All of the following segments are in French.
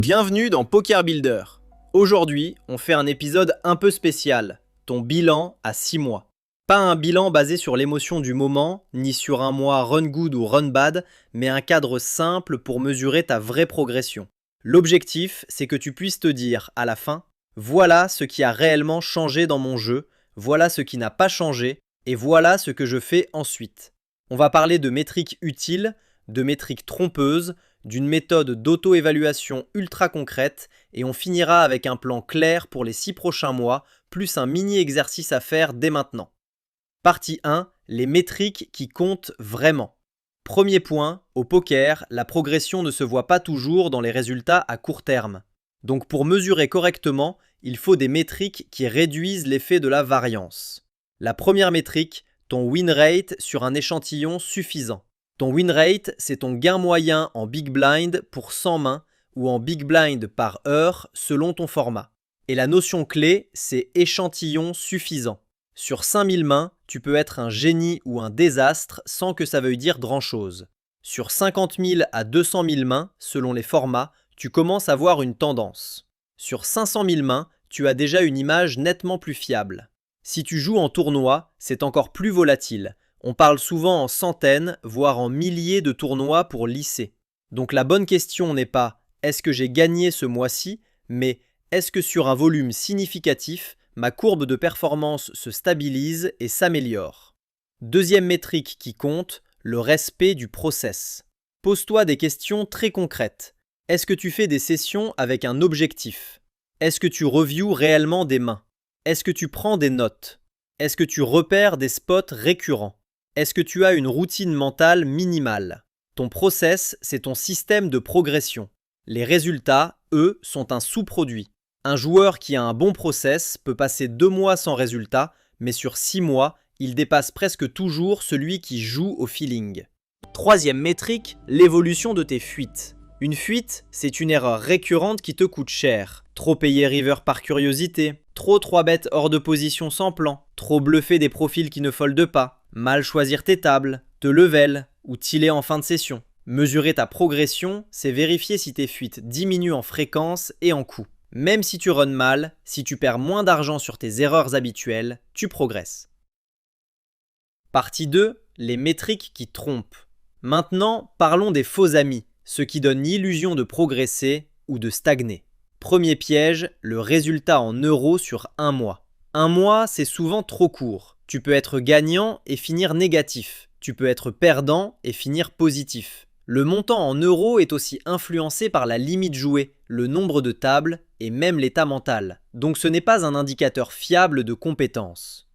Bienvenue dans Poker Builder. Aujourd'hui, on fait un épisode un peu spécial, ton bilan à 6 mois. Pas un bilan basé sur l'émotion du moment, ni sur un mois run good ou run bad, mais un cadre simple pour mesurer ta vraie progression. L'objectif, c'est que tu puisses te dire à la fin, voilà ce qui a réellement changé dans mon jeu, voilà ce qui n'a pas changé, et voilà ce que je fais ensuite. On va parler de métriques utiles, de métriques trompeuses, d'une méthode d'auto-évaluation ultra concrète et on finira avec un plan clair pour les 6 prochains mois, plus un mini-exercice à faire dès maintenant. Partie 1, les métriques qui comptent vraiment. Premier point, au poker, la progression ne se voit pas toujours dans les résultats à court terme. Donc pour mesurer correctement, il faut des métriques qui réduisent l'effet de la variance. La première métrique, ton win rate sur un échantillon suffisant. Ton win rate, c'est ton gain moyen en big blind pour 100 mains ou en big blind par heure selon ton format. Et la notion clé, c'est échantillon suffisant. Sur 5000 mains, tu peux être un génie ou un désastre sans que ça veuille dire grand-chose. Sur 50 000 à 200 000 mains, selon les formats, tu commences à voir une tendance. Sur 500 000 mains, tu as déjà une image nettement plus fiable. Si tu joues en tournoi, c'est encore plus volatile. On parle souvent en centaines, voire en milliers de tournois pour lisser. Donc la bonne question n'est pas « est-ce que j'ai gagné ce mois-ci ?», mais « est-ce que sur un volume significatif, ma courbe de performance se stabilise et s'améliore ?» Deuxième métrique qui compte, le respect du process. Pose-toi des questions très concrètes. Est-ce que tu fais des sessions avec un objectif ? Est-ce que tu reviews réellement des mains ? Est-ce que tu prends des notes ? Est-ce que tu repères des spots récurrents ? Est-ce que tu as une routine mentale minimale ? Ton process, c'est ton système de progression. Les résultats, eux, sont un sous-produit. Un joueur qui a un bon process peut passer 2 mois sans résultat, mais sur 6 mois, il dépasse presque toujours celui qui joue au feeling. Troisième métrique, l'évolution de tes fuites. Une fuite, c'est une erreur récurrente qui te coûte cher. Trop payer river par curiosité, trop 3 bêtes hors de position sans plan, trop bluffer des profils qui ne foldent pas, mal choisir tes tables, te level ou tiller en fin de session. Mesurer ta progression, c'est vérifier si tes fuites diminuent en fréquence et en coût. Même si tu runs mal, si tu perds moins d'argent sur tes erreurs habituelles, tu progresses. Partie 2, les métriques qui trompent. Maintenant, parlons des faux amis, ceux qui donnent l'illusion de progresser ou de stagner. Premier piège, le résultat en euros sur un mois. Un mois, c'est souvent trop court. Tu peux être gagnant et finir négatif. Tu peux être perdant et finir positif. Le montant en euros est aussi influencé par la limite jouée, le nombre de tables et même l'état mental. Donc ce n'est pas un indicateur fiable de compétence.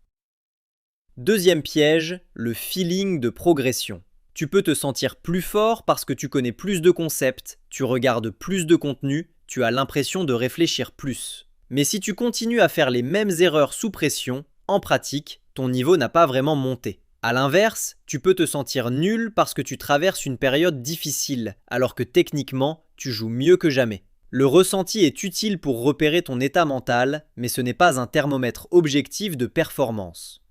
Deuxième piège, le feeling de progression. Tu peux te sentir plus fort parce que tu connais plus de concepts, tu regardes plus de contenu, tu as l'impression de réfléchir plus. Mais si tu continues à faire les mêmes erreurs sous pression, en pratique, ton niveau n'a pas vraiment monté. A l'inverse, tu peux te sentir nul parce que tu traverses une période difficile, alors que techniquement, tu joues mieux que jamais. Le ressenti est utile pour repérer ton état mental, mais ce n'est pas un thermomètre objectif de performance.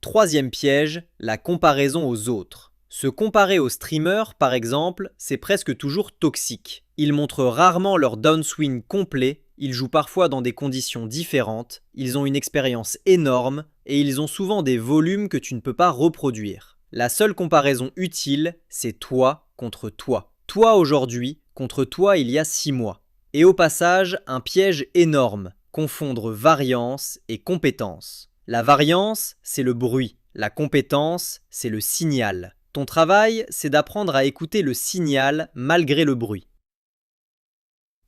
Troisième piège, la comparaison aux autres. Se comparer aux streamers, par exemple, c'est presque toujours toxique. Ils montrent rarement leur downswing complet, ils jouent parfois dans des conditions différentes, ils ont une expérience énorme et ils ont souvent des volumes que tu ne peux pas reproduire. La seule comparaison utile, c'est toi contre toi. Toi aujourd'hui contre toi il y a 6 mois. Et au passage, un piège énorme, confondre variance et compétence. La variance, c'est le bruit. La compétence, c'est le signal. Ton travail, c'est d'apprendre à écouter le signal malgré le bruit.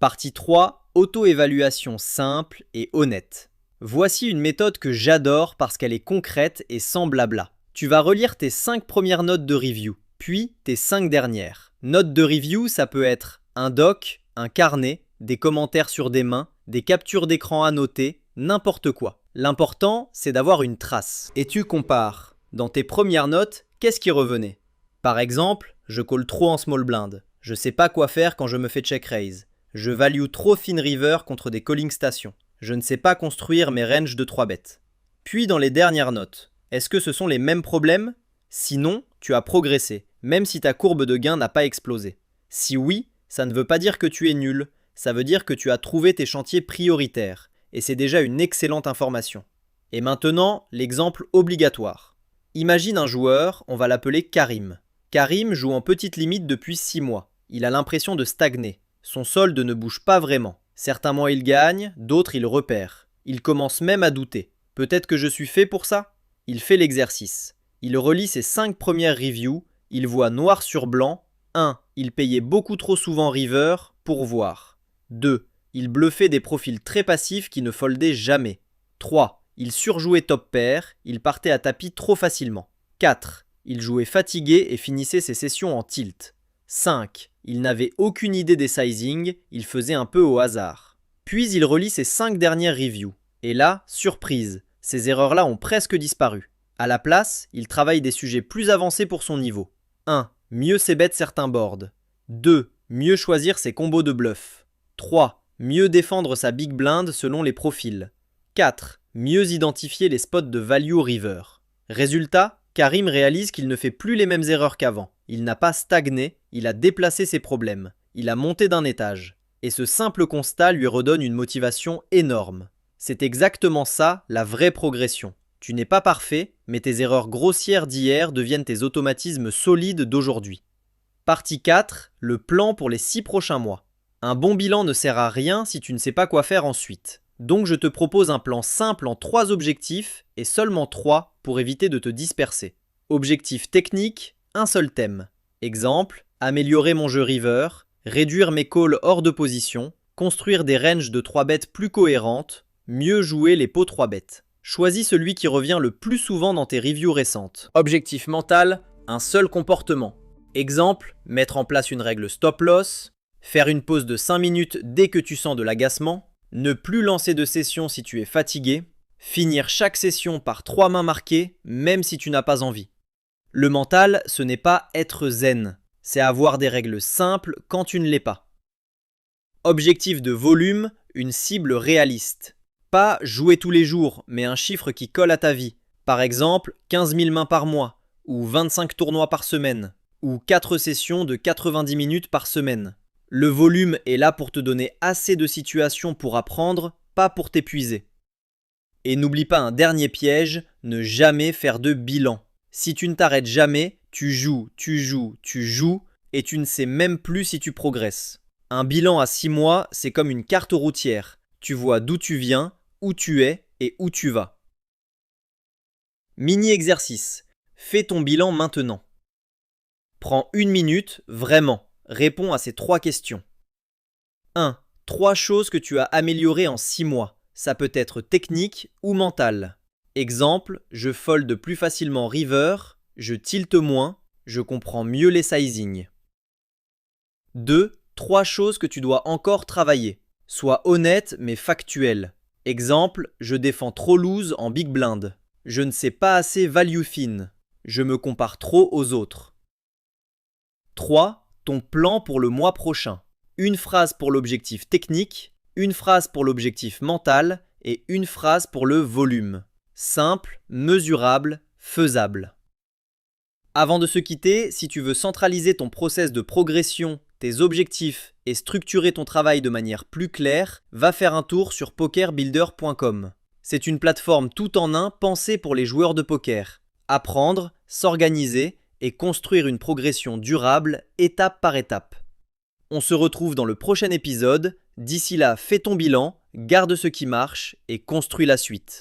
Partie 3, auto-évaluation simple et honnête. Voici une méthode que j'adore parce qu'elle est concrète et sans blabla. Tu vas relire tes 5 premières notes de review, puis tes 5 dernières. Notes de review, ça peut être un doc, un carnet, des commentaires sur des mains, des captures d'écran à noter, n'importe quoi. L'important, c'est d'avoir une trace. Et tu compares. Dans tes premières notes, qu'est-ce qui revenait ? Par exemple, je call trop en small blind. Je sais pas quoi faire quand je me fais check raise. Je value trop thin river contre des calling stations. Je ne sais pas construire mes ranges de 3 bêtes. Puis dans les dernières notes, est-ce que ce sont les mêmes problèmes ? Sinon, tu as progressé, même si ta courbe de gain n'a pas explosé. Si oui, Ça ne veut pas dire que tu es nul, ça veut dire que tu as trouvé tes chantiers prioritaires, et c'est déjà une excellente information. Et maintenant, l'exemple obligatoire. Imagine un joueur, on va l'appeler Karim. Karim joue en petite limite depuis 6 mois. Il a l'impression de stagner. Son solde ne bouge pas vraiment. Certains mois il gagne, d'autres il repère. Il commence même à douter. Peut-être que je suis fait pour ça ? Il fait l'exercice. Il relit ses 5 premières reviews. Il voit noir sur blanc. 1. Il payait beaucoup trop souvent river pour voir. 2. Il bluffait des profils très passifs qui ne foldaient jamais. 3. Il surjouait top pair. Il partait à tapis trop facilement. 4. Il jouait fatigué et finissait ses sessions en tilt. 5. Il n'avait aucune idée des sizing, il faisait un peu au hasard. Puis il relit ses 5 dernières reviews. Et là, surprise, ces erreurs-là ont presque disparu. À la place, il travaille des sujets plus avancés pour son niveau. 1. Mieux s'ébête certains boards. 2. Mieux choisir ses combos de bluff. 3. Mieux défendre sa big blind selon les profils. 4. Mieux identifier les spots de value river. Résultat, Karim réalise qu'il ne fait plus les mêmes erreurs qu'avant. Il n'a pas stagné, il a déplacé ses problèmes. Il a monté d'un étage. Et ce simple constat lui redonne une motivation énorme. C'est exactement ça, la vraie progression. Tu n'es pas parfait, mais tes erreurs grossières d'hier deviennent tes automatismes solides d'aujourd'hui. Partie 4, le plan pour les 6 prochains mois. Un bon bilan ne sert à rien si tu ne sais pas quoi faire ensuite. Donc je te propose un plan simple en 3 objectifs et seulement 3 pour éviter de te disperser. Objectif technique, un seul thème. Exemple, améliorer mon jeu river, réduire mes calls hors de position, construire des ranges de 3 bêtes plus cohérentes, mieux jouer les pots 3 bêtes. Choisis celui qui revient le plus souvent dans tes reviews récentes. Objectif mental, un seul comportement. Exemple, mettre en place une règle stop loss, faire une pause de 5 minutes dès que tu sens de l'agacement, ne plus lancer de session si tu es fatigué, finir chaque session par 3 mains marquées même si tu n'as pas envie. Le mental, ce n'est pas être zen, c'est avoir des règles simples quand tu ne l'es pas. Objectif de volume, une cible réaliste. Pas jouer tous les jours, mais un chiffre qui colle à ta vie. Par exemple, 15 000 mains par mois, ou 25 tournois par semaine, ou 4 sessions de 90 minutes par semaine. Le volume est là pour te donner assez de situations pour apprendre, pas pour t'épuiser. Et n'oublie pas un dernier piège, ne jamais faire de bilan. Si tu ne t'arrêtes jamais, tu joues, et tu ne sais même plus si tu progresses. Un bilan à 6 mois, c'est comme une carte routière. Tu vois d'où tu viens, où tu es et où tu vas. Mini-exercice. Fais ton bilan maintenant. Prends 1 minute, vraiment. Réponds à ces 3 questions. 1. 3 choses que tu as améliorées en 6 mois. Ça peut être technique ou mental. Exemple, je fold plus facilement river, je tilte moins, je comprends mieux les sizing. 2. 3 choses que tu dois encore travailler. Sois honnête mais factuel. Exemple, je défends trop loose en big blind. Je ne sais pas assez value fin. Je me compare trop aux autres. 3. Ton plan pour le mois prochain. Une phrase pour l'objectif technique, une phrase pour l'objectif mental et une phrase pour le volume. Simple, mesurable, faisable. Avant de se quitter, si tu veux centraliser ton process de progression, tes objectifs et structurer ton travail de manière plus claire, va faire un tour sur pokerbuilder.com. C'est une plateforme tout en un pensée pour les joueurs de poker. Apprendre, s'organiser et construire une progression durable étape par étape. On se retrouve dans le prochain épisode. D'ici là, fais ton bilan, garde ce qui marche et construis la suite.